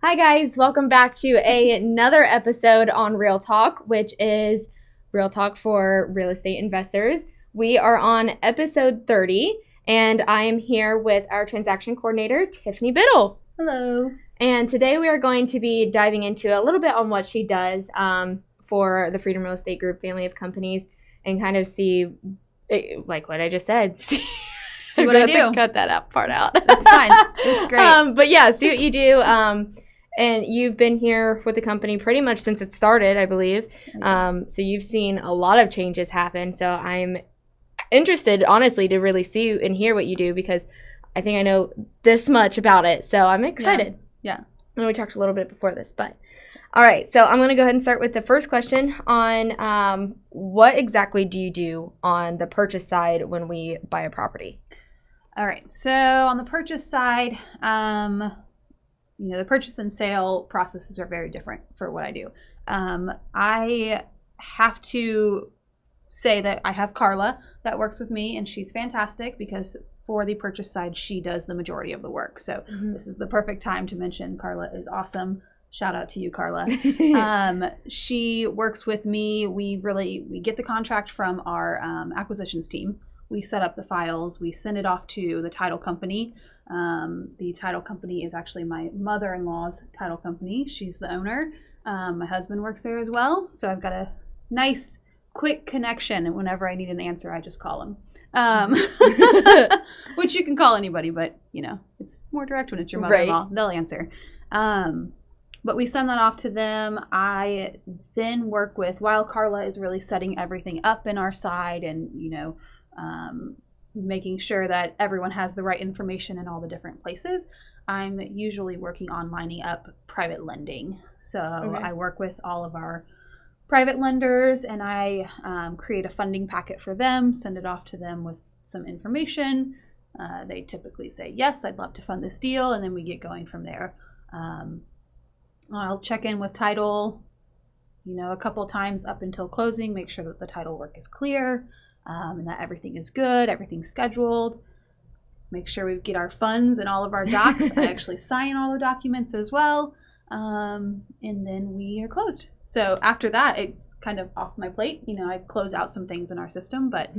Hi guys, welcome back to another episode on Real Talk, which is Real Talk for real estate investors. We are on episode 30, and I am here with our transaction coordinator, Tiffany Biddle. Hello. And today we are going to be diving into a little bit on what she does for the Freedom Real Estate Group family of companies and kind of see, like what I just said, see what I do. Cut that part out. That's fine. That's great. But yeah, see what you do. And you've been here with the company pretty much since it started, I believe. So you've seen a lot of changes happen. So I'm interested, honestly, to really see and hear what you do because I think I know this much about it. So I'm excited. Yeah. And we talked a little bit before this, but all right. So I'm going to go ahead and start with the first question on what exactly do you do on the purchase side when we buy a property? All right. So on the purchase side, the purchase and sale processes are very different for what I do. I have to say that I have Carla that works with me, and she's fantastic because for the purchase side, she does the majority of the work. So This is the perfect time to mention Carla is awesome. Shout out to you, Carla. She works with me. We get the contract from our acquisitions team. We set up the files. We send it off to the title company. The title company is actually my mother-in-law's title company. She's the owner. My husband works there as well. So I've got a nice, quick connection. And whenever I need an answer, I just call him. Which you can call anybody, but, it's more direct when it's your mother-in-law. Right. They'll answer. But we send that off to them. I then work with, while Carla is really setting everything up in our side and, making sure that everyone has the right information in all the different places, I'm usually working on lining up private lending. So I work with all of our private lenders and I create a funding packet for them, send it off to them with some information. They typically say, yes, I'd love to fund this deal. And then we get going from there. I'll check in with title, a couple times up until closing, make sure that the title work is clear. And that everything is good, everything's scheduled. Make sure we get our funds and all of our docs. I actually sign all the documents as well. And then we are closed. So after that, it's kind of off my plate. I close out some things in our system, but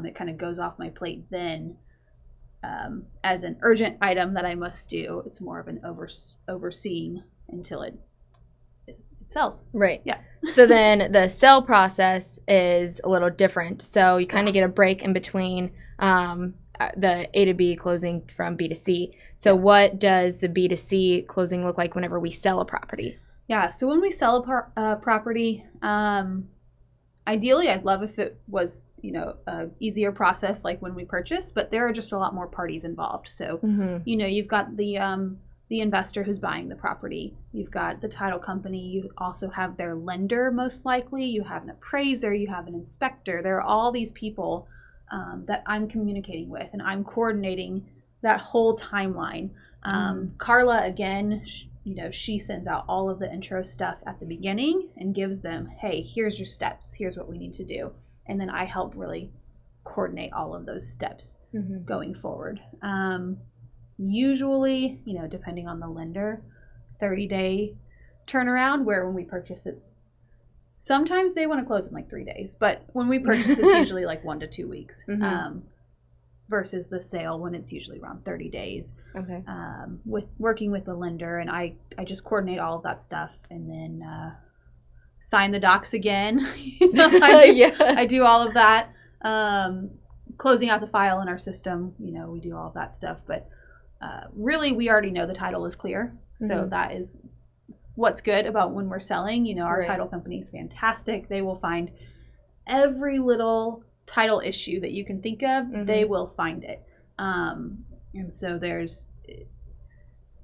it kind of goes off my plate then as an urgent item that I must do. It's more of an overseeing until it sells. Right. Yeah. So then the sell process is a little different. So you kind of get a break in between the A to B closing from B to C. So what does the B to C closing look like whenever we sell a property? Yeah. So when we sell a property, ideally I'd love if it was, a easier process like when we purchase, but there are just a lot more parties involved. So, you've got the investor who's buying the property. You've got the title company. You also have their lender, most likely. You have an appraiser. You have an inspector. There are all these people that I'm communicating with, and I'm coordinating that whole timeline. Carla, again, she sends out all of the intro stuff at the beginning and gives them, hey, here's your steps. Here's what we need to do. And then I help really coordinate all of those steps going forward. Usually, depending on the lender, 30-day turnaround, where when we purchase sometimes they want to close in like 3 days, but when we purchase it's usually like 1 to 2 weeks versus the sale when it's usually around 30 days. Okay. With working with the lender, and I just coordinate all of that stuff and then sign the docs again. I do all of that. Closing out the file in our system, we do all of that stuff, but really, we already know the title is clear. So that is what's good about when we're selling. Our title company is fantastic. They will find every little title issue that you can think of. They will find it. And so there's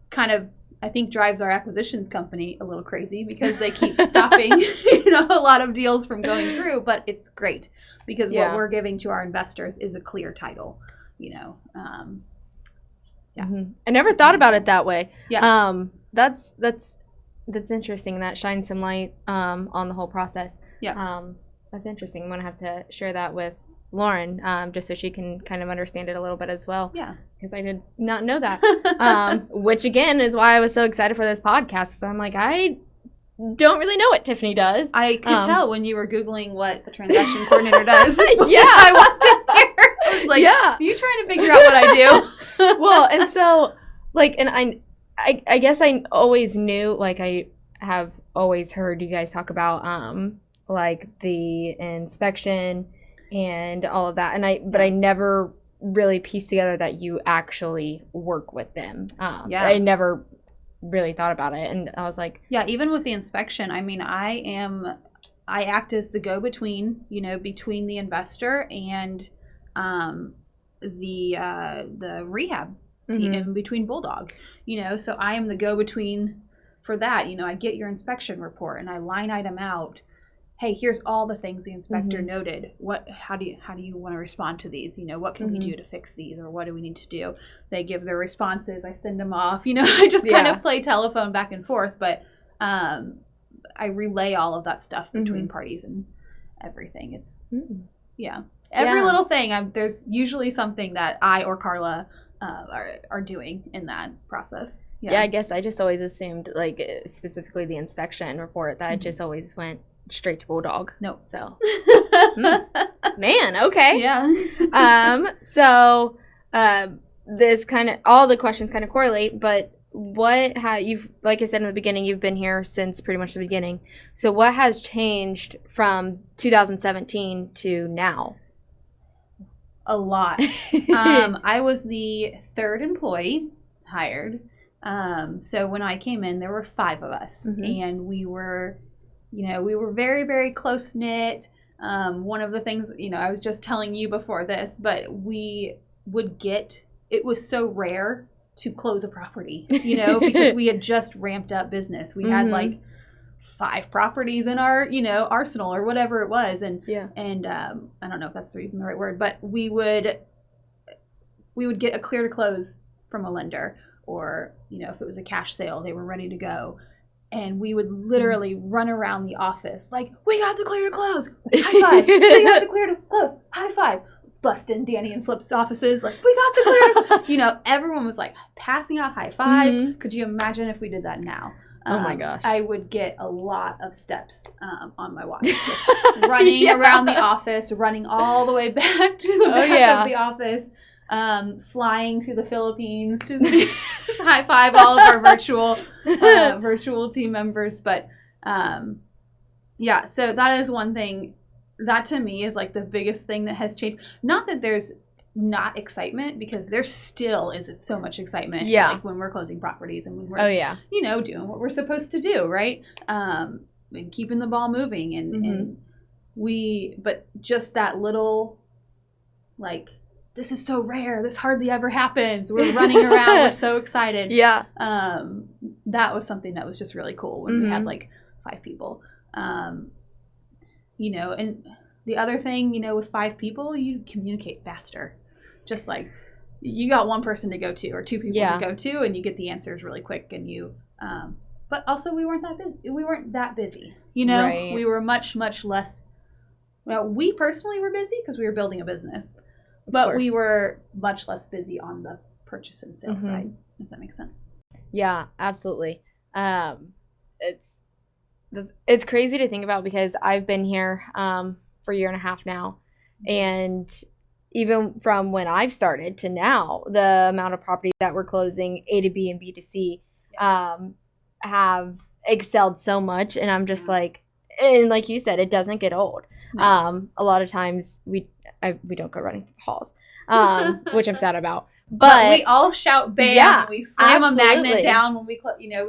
kind of, I think, drives our acquisitions company a little crazy because they keep stopping, a lot of deals from going through. But it's great because what we're giving to our investors is a clear title, Yeah. I never thought about it that way. Yeah. That's interesting. That shines some light on the whole process. Yeah. That's interesting. I'm going to have to share that with Lauren, just so she can kind of understand it a little bit as well. Yeah. Because I did not know that. Which, again, is why I was so excited for this podcast. So I'm like, I don't really know what Tiffany does. I could tell when you were Googling what the transaction coordinator does. Yeah. I walked in here. I was like, yeah. Are you trying to figure out what I do? Well, and so, like, and I guess I always knew, like, I have always heard you guys talk about, like, the inspection and all of that. But I never really pieced together that you actually work with them. I never really thought about it, and I was like, yeah, even with the inspection, I mean, I act as the go-between, between the investor and the rehab team, in between Bulldog, so I am the go-between for that. I get your inspection report and I line item out, hey, here's all the things the inspector noted. How do you want to respond to these? What can we do to fix these, or what do we need to do? They give their responses. I send them off. I just kind of play telephone back and forth, but I relay all of that stuff between parties and everything. It's every little thing. There's usually something that I or Carla are doing in that process. Yeah, I guess I just always assumed, like, specifically the inspection report, that it just always went straight to Bulldog. No. So, man, okay. Yeah. So, this kind of, all the questions kind of correlate, but like I said in the beginning, you've been here since pretty much the beginning. So what has changed from 2017 to now? A lot. I was the third employee hired. So when I came in, there were 5 of us, and we were very, very close knit. One of the things, I was just telling you before this, but it was so rare to close a property, because we had just ramped up business. We had like 5 properties in our, arsenal or whatever it was. And I don't know if that's even the right word, but we would get a clear to close from a lender, or, if it was a cash sale, they were ready to go. And we would literally run around the office like, we got the clear to close. High five. We got the clear to close. High five. Busting Danny and Flip's offices like, we got the clear to everyone was like passing out high fives. Could you imagine if we did that now? Oh my gosh. I would get a lot of steps on my watch. Just running around the office, running all the way back to the back of the office. Flying to the Philippines to high five all of our virtual team members. But so that is one thing that to me is like the biggest thing that has changed. Not that there's not excitement, because there still is so much excitement. Like when we're closing properties and when we're doing what we're supposed to do, right? And keeping the ball moving and but just that little, like, this is so rare. This hardly ever happens. We're running around. We're so excited. Yeah. That was something that was just really cool when we had like 5 people. And the other thing, with 5 people, you communicate faster. Just like you got one person to go to or 2 people to go to, and you get the answers really quick. And but also we weren't that busy. Right. We were much, much less. Well, we personally were busy because we were building a business. But we were much less busy on the purchase and sale side, if that makes sense. Yeah, absolutely. It's crazy to think about, because I've been here for a year and a half now, and even from when I've started to now, the amount of properties that we're closing, A to B and B to C, have excelled so much, and I'm just like, and like you said, it doesn't get old. No. A lot of times we don't go running through the halls, which I'm sad about. But we all shout bam, we slam a magnet down when we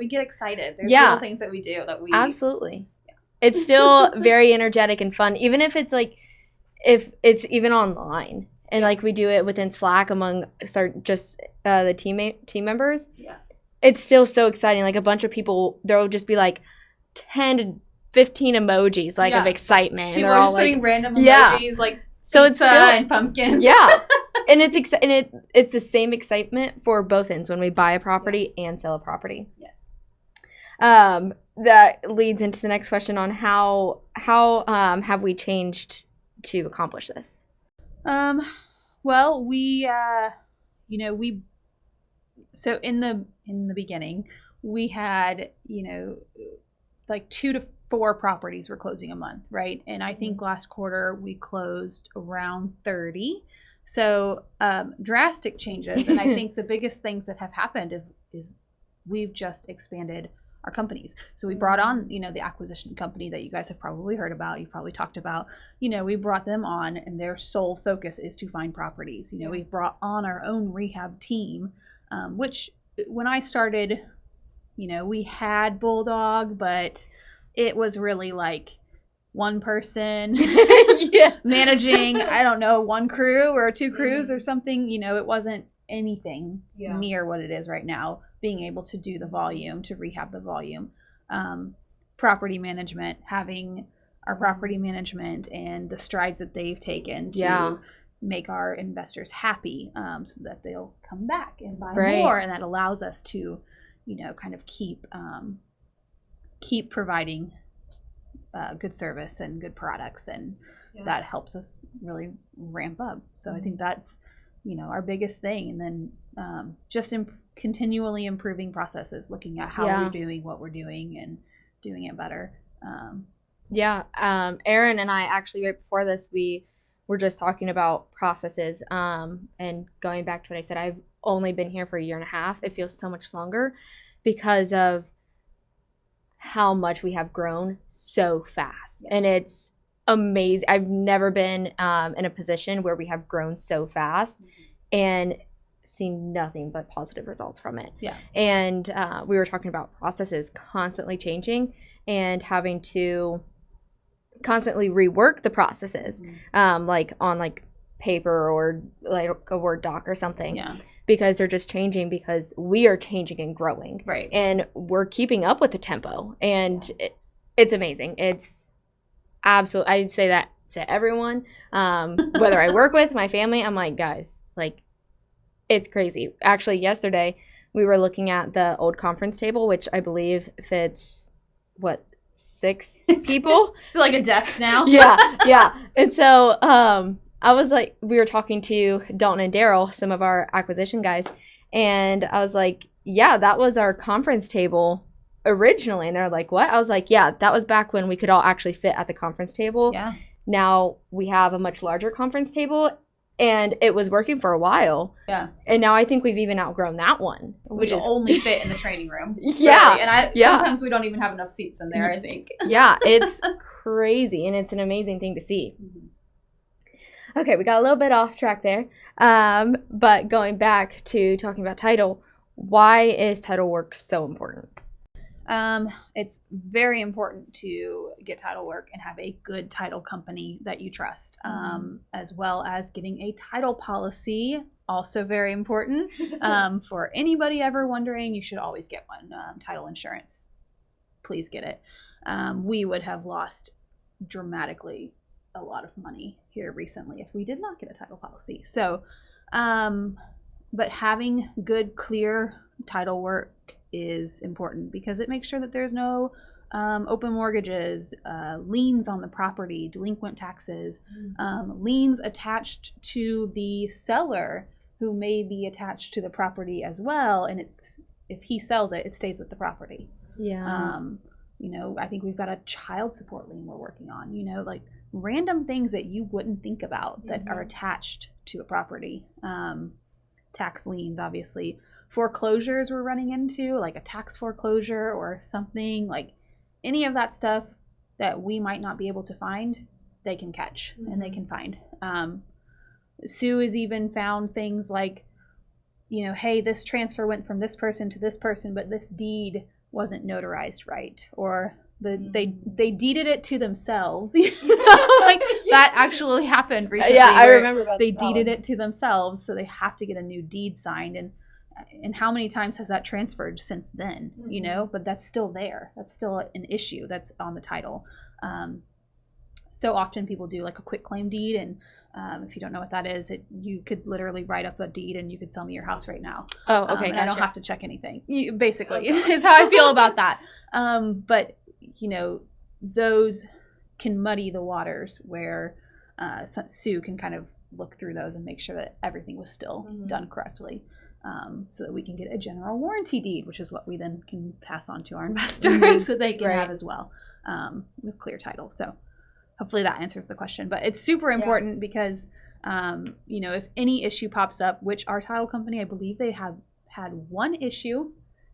get excited. There's little things that we do that we absolutely. Yeah. It's still very energetic and fun, even if it's like, if it's even online, and like we do it within Slack among the team members. Yeah, it's still so exciting. Like a bunch of people, there will just be like 10 to 15 emojis of excitement. People are just putting random emojis like so it's still, and pumpkins. Yeah. And it's the same excitement for both ends when we buy a property and sell a property. Yes. That leads into the next question on how have we changed to accomplish this? Well, you know, so in the beginning, we had, like 2 to 4 properties were closing a month, right? And I think last quarter we closed around 30. So drastic changes. And I think the biggest things that have happened is we've just expanded our companies. So we brought on, the acquisition company that you guys have probably heard about, you've probably talked about, we brought them on and their sole focus is to find properties. We've brought on our own rehab team, which when I started, we had Bulldog, but it was really like one person managing, I don't know, 1 crew or 2 crews or something. It wasn't anything near what it is right now, being able to do the volume, to rehab the volume. Property management, having our property management and the strides that they've taken to make our investors happy, so that they'll come back and buy more. And that allows us to, kind of keep providing good service and good products, and that helps us really ramp up. So I think that's, our biggest thing. And then just continually improving processes, looking at how we're doing what we're doing and doing it better. Aaron and I actually, right before this, we were just talking about processes, and going back to what I said, I've only been here for 1.5 years. It feels so much longer because of how much we have grown so fast. And it's amazing. I've never been in a position where we have grown so fast and seen nothing but positive results from it. And we were talking about processes constantly changing and having to constantly rework the processes, like on like paper or like a Word doc or something. Because they're just changing, because we are changing and growing. And we're keeping up with the tempo. And it's amazing. It's absolutely, I'd say that to everyone, whether I work with my family. I'm like, guys, like, it's crazy. Actually, yesterday we were looking at the old conference table, which I believe fits, 6 people? So like a desk now? Yeah. And so I was like, we were talking to Dalton and Daryl, some of our acquisition guys, and I was like, yeah, that was our conference table originally. And they're like, what? I was like, yeah, that was back when we could all actually fit at the conference table. Now we have a much larger conference table, and it was working for a while. And now I think we've even outgrown that one. Which is only fit in the training room. Really. And sometimes we don't even have enough seats in there, I think. It's crazy, and it's an amazing thing to see. Okay, we got a little bit off track there. But going back to talking about title, why is title work so important? It's very important to get title work and have a good title company that you trust, as well as getting a title policy. Also very important. For anybody ever wondering, you should always get one. Title insurance, please get it. We would have lost dramatically a lot of money here recently if we did not get a title policy. So, but having good, clear title work is important because it makes sure that there's no open mortgages, liens on the property, delinquent taxes, liens attached to the seller who may be attached to the property as well. And if he sells it, it stays with the property. I think we've got a child support lien we're working on, like random things that you wouldn't think about that are attached to a property. Tax liens, obviously. Foreclosures we're running into, like a tax foreclosure or something, like any of that stuff that we might not be able to find, they can catch and they can find. Sue has even found things like, hey, this transfer went from this person to this person, but this deed wasn't notarized right, or they deeded it to themselves. That actually happened recently. I remember about they deeded it to themselves, so they have to get a new deed signed. And how many times has that transferred since then? But that's still there. That's still an issue that's on the title. So often people do like a quick claim deed, and if you don't know what that is, you could literally write up a deed and you could sell me your house right now. Oh, okay. And I don't have to check anything. Basically, is how I feel about that. But those can muddy the waters where Sue can kind of look through those and make sure that everything was still done correctly, so that we can get a general warranty deed, which is what we then can pass on to our investors so they can have as well, with clear title. So hopefully that answers the question. But it's super important because, if any issue pops up, which our title company, I believe they have had one issue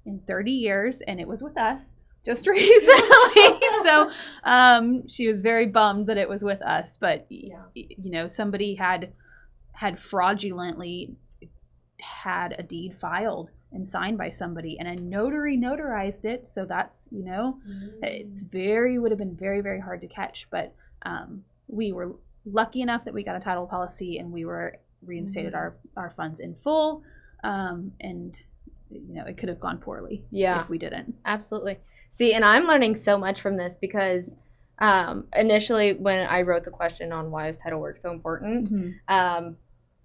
in 30 years, and it was with us just recently. So she was very bummed that it was with us. But, somebody had fraudulently had a deed filed and signed by somebody, and a notary notarized it. So that's, would have been very, very hard to catch. But we were lucky enough that we got a title policy, and we were reinstated our funds in full. And it could have gone poorly if we didn't. Absolutely. See, and I'm learning so much from this because initially when I wrote the question on why is title work so important,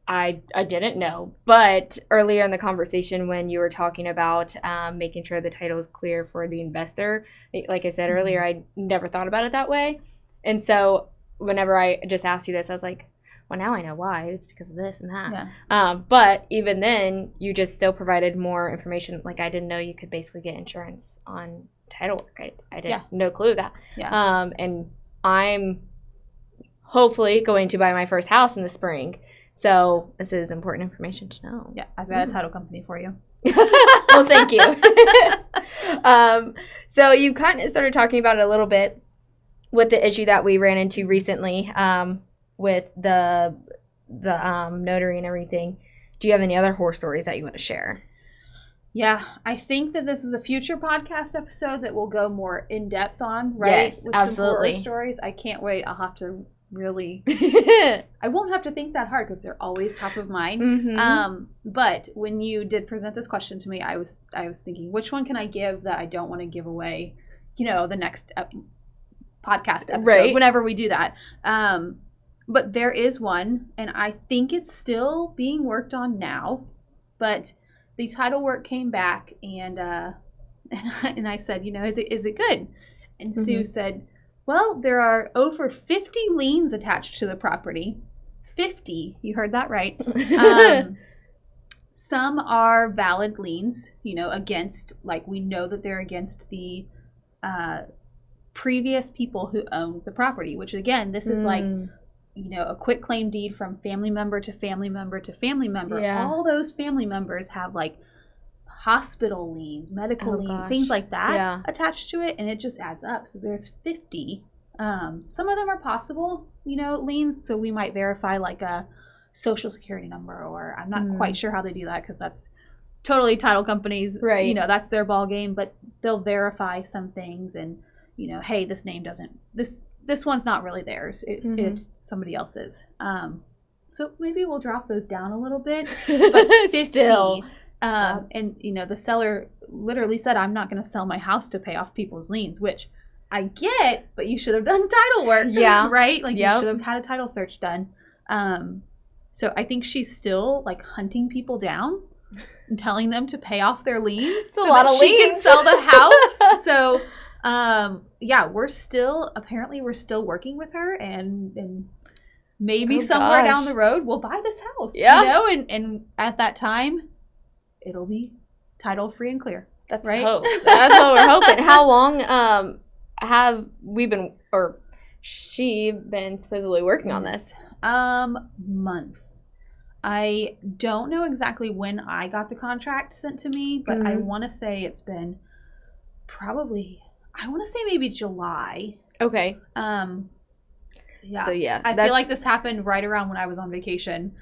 I didn't know. But earlier in the conversation when you were talking about making sure the title is clear for the investor, like I said earlier, I never thought about it that way. And so whenever I just asked you this, I was like, well, now I know why. It's because of this and that. Yeah. But even then, you just still provided more information. Like, I didn't know you could basically get insurance on title work. I didn't no clue of that. Yeah. And I'm hopefully going to buy my first house in the spring. So this is important information to know. Yeah, I've got a title company for you. Well, thank you. So you kind of started talking about it a little bit with the issue that we ran into recently with the notary and everything. Do you have any other horror stories that you want to share? Yeah, I think that this is a future podcast episode that will go more in depth on, right? Yes, with absolutely. Some horror stories. I can't wait. I'll have to really I won't have to think that hard because they're always top of mind. But when you did present this question to me, I was thinking, which one can I give that I don't want to give away, the next podcast episode, whenever we do that. But there is one, and I think it's still being worked on now, but the title work came back, and I said, is it good? And Sue said, well, there are over 50 liens attached to the property. 50, you heard that right. Some are valid liens, against, like, we know that they're against the previous people who owned the property, which again, this is like, a quick claim deed from family member to family member to family member. Yeah. All those family members have like hospital liens, medical liens, things like that attached to it, and it just adds up. So there's 50. Some of them are possible, liens, so we might verify like a social security number, or I'm not quite sure how they do that because that's totally title companies, right? That's their ball game, but they'll verify some things and, hey, this name doesn't, this one's not really theirs. It's somebody else's. So maybe we'll drop those down a little bit. But 50, still. And, the seller literally said, I'm not going to sell my house to pay off people's liens, which I get, but you should have done title work. Yeah. Right? Like, you should have had a title search done. So I think she's still, like, hunting people down and telling them to pay off their liens so that she can sell the house. So... we're still working with her, and maybe somewhere down the road we'll buy this house. Yeah. And at that time it'll be title free and clear. That's right. Hope. That's what we're hoping. How long have we been, or she been supposedly working on this? Months. I don't know exactly when I got the contract sent to me, but I want to say it's been probably, I want to say maybe July. Okay. Yeah. So yeah, I feel like this happened right around when I was on vacation,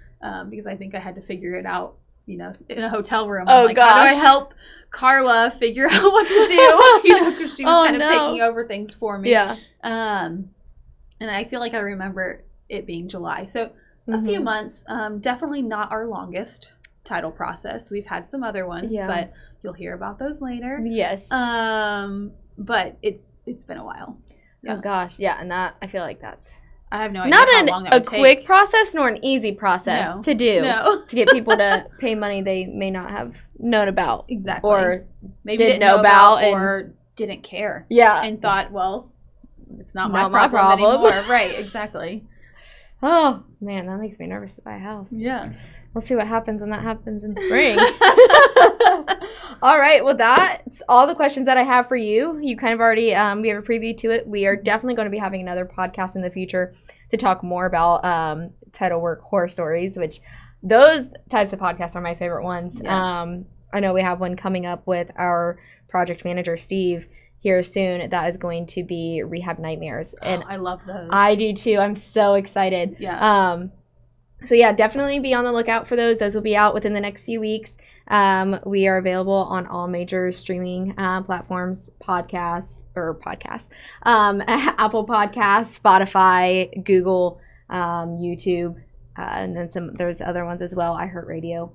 because I think I had to figure it out, in a hotel room. I'm like, how do I help Carla figure out what to do? Because she was kind of taking over things for me. Yeah. And I feel like I remember it being July. So a few months. Definitely not our longest title process. We've had some other ones, but you'll hear about those later. Yes. But it's been a while. Yeah. Oh gosh, yeah, and that I feel like that's I have no idea how long that would take. Not a quick process nor an easy process to do to get people to pay money they may not have known about. Exactly. Or maybe didn't know about or didn't care. Yeah. And thought, well, it's not my problem anymore. Right, exactly. Oh, man, that makes me nervous to buy a house. Yeah. We'll see what happens when that happens in spring. All right. Well, that's all the questions that I have for you. You kind of already we have a preview to it. We are definitely going to be having another podcast in the future to talk more about title work horror stories, which those types of podcasts are my favorite ones. Yeah. I know we have one coming up with our project manager, Steve, here soon. That is going to be Rehab Nightmares. And I love those. I do too. I'm so excited. Yeah. So yeah, definitely be on the lookout for those. Those will be out within the next few weeks. We are available on all major streaming platforms, Apple Podcasts, Spotify, Google, YouTube, and then there's other ones as well, iHeartRadio.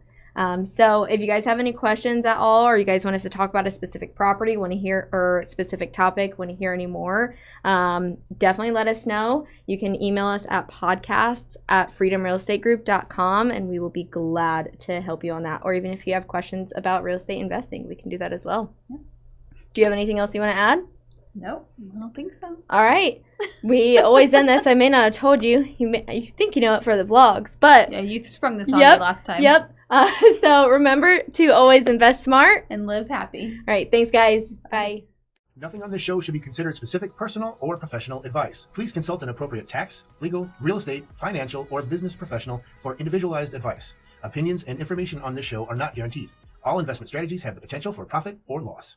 So if you guys have any questions at all, or you guys want us to talk about a specific property, want to hear, or specific topic, want to hear any more, definitely let us know. You can email us at podcasts@freedomrealestategroup.com, and we will be glad to help you on that. Or even if you have questions about real estate investing, we can do that as well. Yeah. Do you have anything else you want to add? Nope, I don't think so. All right. We always end this. I may not have told you. You think you know it for the vlogs, but... Yeah, you sprung this on me last time. Yep. So remember to always invest smart. And live happy. All right. Thanks, guys. Bye. Nothing on this show should be considered specific personal or professional advice. Please consult an appropriate tax, legal, real estate, financial, or business professional for individualized advice. Opinions and information on this show are not guaranteed. All investment strategies have the potential for profit or loss.